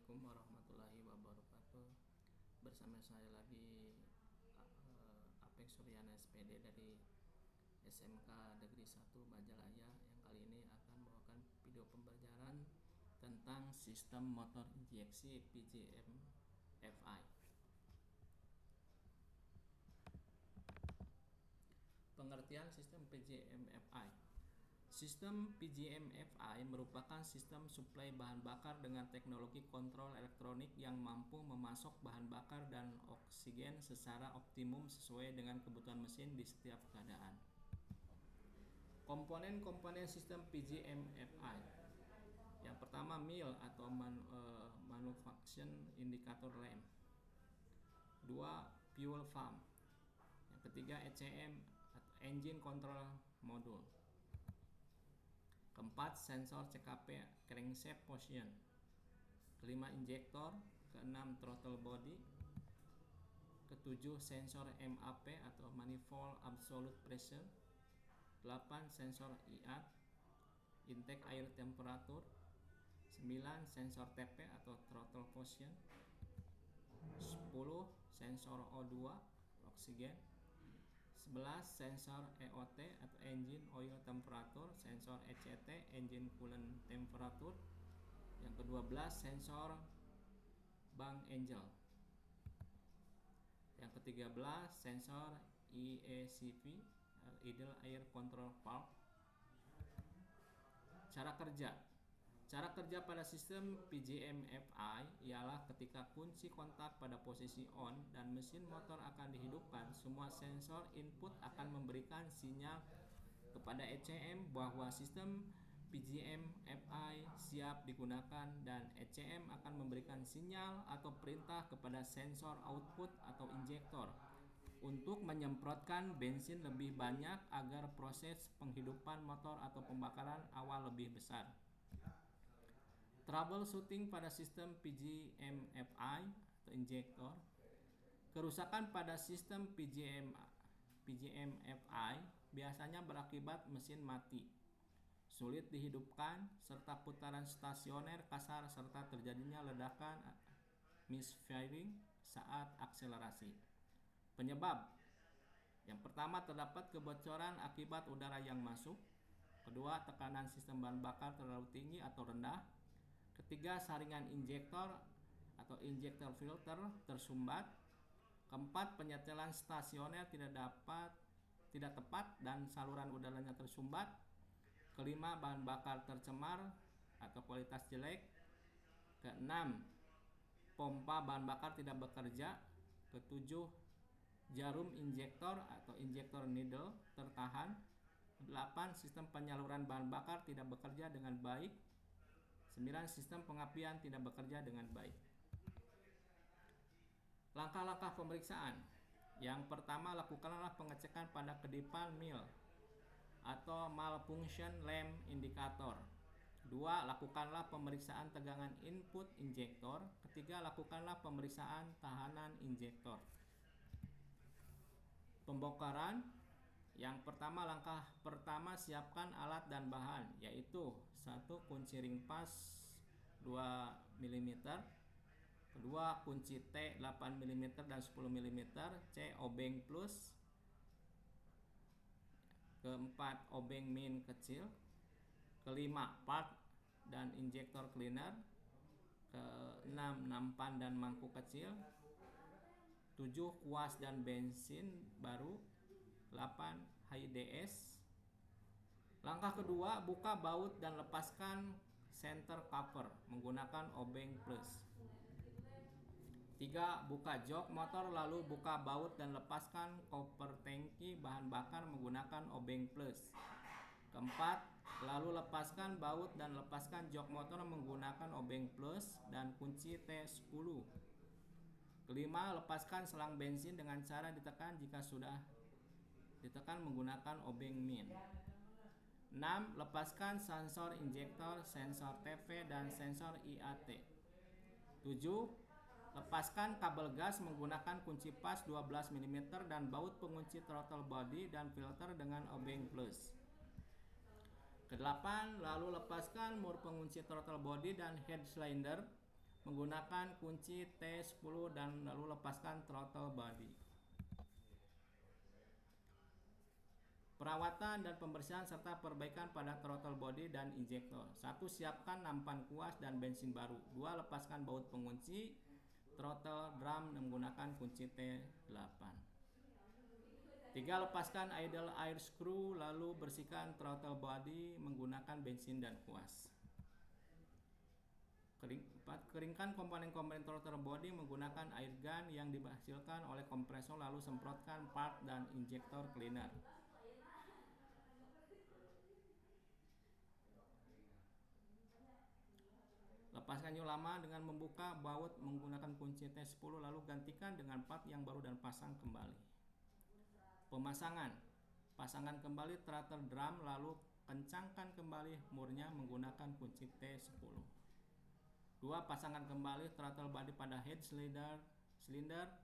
Assalamualaikum warahmatullahi wabarakatuh. Bersama saya lagi Apex Suryana SPD dari SMK Negeri 1 Majalaya, yang kali ini akan membawakan video pembelajaran tentang sistem motor injeksi PJM FI. Pengertian sistem PJM FI. Sistem PJM-FI merupakan sistem suplai bahan bakar dengan teknologi kontrol elektronik yang mampu memasok bahan bakar dan oksigen secara optimum sesuai dengan kebutuhan mesin di setiap keadaan. Komponen-komponen sistem PJM-FI. Yang pertama, MIL atau Manufacturing Indicator Lamp. Dua, Fuel Pump. Yang ketiga, ECM atau Engine Control Module. Keempat, sensor CKP crankshaft position. Kelima, injektor. Keenam, throttle body. Ketujuh, sensor MAP atau manifold absolute pressure. 8, sensor IAT, intake air temperature. 9, sensor TP atau throttle position. 10, sensor O2 oksigen. 11, sensor EOT atau engine oil temperature, sensor ECT engine coolant temperature. Yang ke-12, sensor bank angel. Yang ke-13, sensor IACV idle air control valve. Cara kerja pada sistem PJM-FI ialah ketika kunci kontak pada posisi on dan mesin motor akan dihidupkan, semua sensor input akan memberikan sinyal kepada ECM bahwa sistem PJM-FI siap digunakan, dan ECM akan memberikan sinyal atau perintah kepada sensor output atau injektor untuk menyemprotkan bensin lebih banyak agar proses penghidupan motor atau pembakaran awal lebih besar. Troubleshooting pada sistem PJM-FI atau injektor. Kerusakan pada sistem PJM-FI biasanya berakibat mesin mati, sulit dihidupkan, serta putaran stasioner kasar, serta terjadinya ledakan misfiring saat akselerasi. Penyebab: yang pertama, terdapat kebocoran akibat udara yang masuk. Kedua, tekanan sistem bahan bakar terlalu tinggi atau rendah. Ketiga, saringan injektor atau injektor filter tersumbat. Keempat, penyetelan stasioner tidak tepat dan saluran udaranya tersumbat. Kelima, bahan bakar tercemar atau kualitas jelek. Keenam, pompa bahan bakar tidak bekerja. Ketujuh, jarum injektor atau injektor needle tertahan. 8, sistem penyaluran bahan bakar tidak bekerja dengan baik. 9, sistem pengapian tidak bekerja dengan baik. Langkah-langkah pemeriksaan. Yang pertama, lakukanlah pengecekan pada kedipan MIL atau malfunction lamp indicator. 2, lakukanlah pemeriksaan tegangan input injektor. Ketiga, lakukanlah pemeriksaan tahanan injektor. Pembongkaran. Yang pertama, langkah pertama, siapkan alat dan bahan, yaitu 1, kunci ring pas 2 mm. Kedua, kunci T 8 mm dan 10 mm. C, obeng plus. Keempat, obeng min kecil. Kelima, part dan injektor cleaner. Keenam, nampan dan mangkuk kecil. 7, kuas dan bensin baru. 8, HIDS. Langkah kedua, buka baut dan lepaskan center cover menggunakan obeng plus. 3, buka jok motor lalu buka baut dan lepaskan koper tangki bahan bakar menggunakan obeng plus. Keempat, lalu lepaskan baut dan lepaskan jok motor menggunakan obeng plus dan kunci T10. Kelima, lepaskan selang bensin dengan cara ditekan jika sudah ditekan menggunakan obeng min. 6, lepaskan sensor injektor, sensor TV dan sensor IAT. 7, lepaskan kabel gas menggunakan kunci pas 12 mm dan baut pengunci throttle body dan filter dengan obeng plus. Ke-8, lalu lepaskan mur pengunci throttle body dan head cylinder menggunakan kunci T10 dan lalu lepaskan throttle body. Perawatan dan pembersihan serta perbaikan pada throttle body dan injektor. 1. Siapkan nampan kuas dan bensin baru. 2. Lepaskan baut pengunci throttle drum menggunakan kunci T8. 3. Lepaskan idle air screw lalu bersihkan throttle body menggunakan bensin dan kuas. 4. Keringkan komponen-komponen throttle body menggunakan air gun yang dihasilkan oleh kompresor lalu semprotkan part dan injektor cleaner. Lepaskan new lama dengan membuka baut menggunakan kunci T10 lalu gantikan dengan part yang baru dan pasang kembali. Pemasangan. Pasangkan kembali throttle drum lalu kencangkan kembali murnya menggunakan kunci T10. 2. Pasangkan kembali throttle body pada head silinder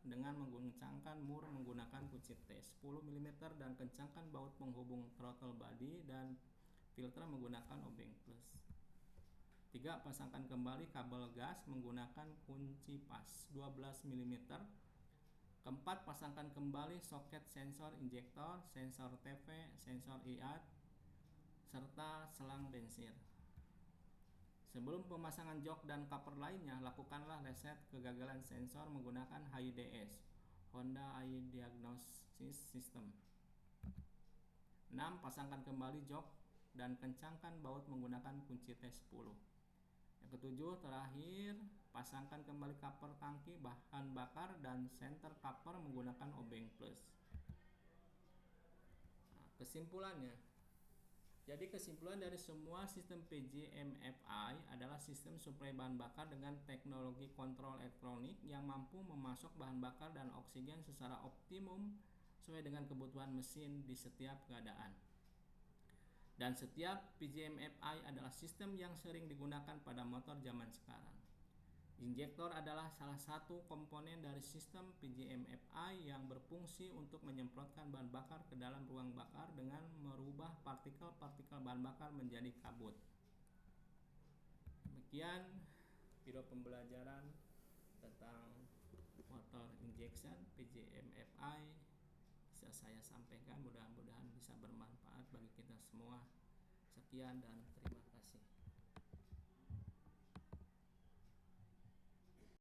dengan mengencangkan mur menggunakan kunci T10 mm dan kencangkan baut penghubung throttle body dan filter menggunakan obeng plus. 3. Pasangkan kembali kabel gas menggunakan kunci pas 12 mm. 4. Pasangkan kembali soket sensor injektor, sensor TV, sensor IAT, serta selang bensin. Sebelum pemasangan jok dan cover lainnya, lakukanlah reset kegagalan sensor menggunakan HIDS, Honda Eye Diagnosis System. 6. Pasangkan kembali jok dan kencangkan baut menggunakan kunci T10. Yang ketujuh, terakhir, pasangkan kembali cover tangki bahan bakar dan center cover menggunakan obeng plus. Nah, kesimpulannya. Jadi kesimpulan dari semua sistem PJMFI adalah sistem suplai bahan bakar dengan teknologi kontrol elektronik yang mampu memasok bahan bakar dan oksigen secara optimum sesuai dengan kebutuhan mesin di setiap keadaan. Dan setiap PJMFI adalah sistem yang sering digunakan pada motor zaman sekarang. Injektor adalah salah satu komponen dari sistem PJMFI yang berfungsi untuk menyemprotkan bahan bakar ke dalam ruang bakar dengan merubah partikel-partikel bahan bakar menjadi kabut. Demikian video pembelajaran tentang motor injection PJMFI bisa saya sampaikan, mudah-mudahan bisa bermanfaat bagi kita semua. Sekian dan terima kasih.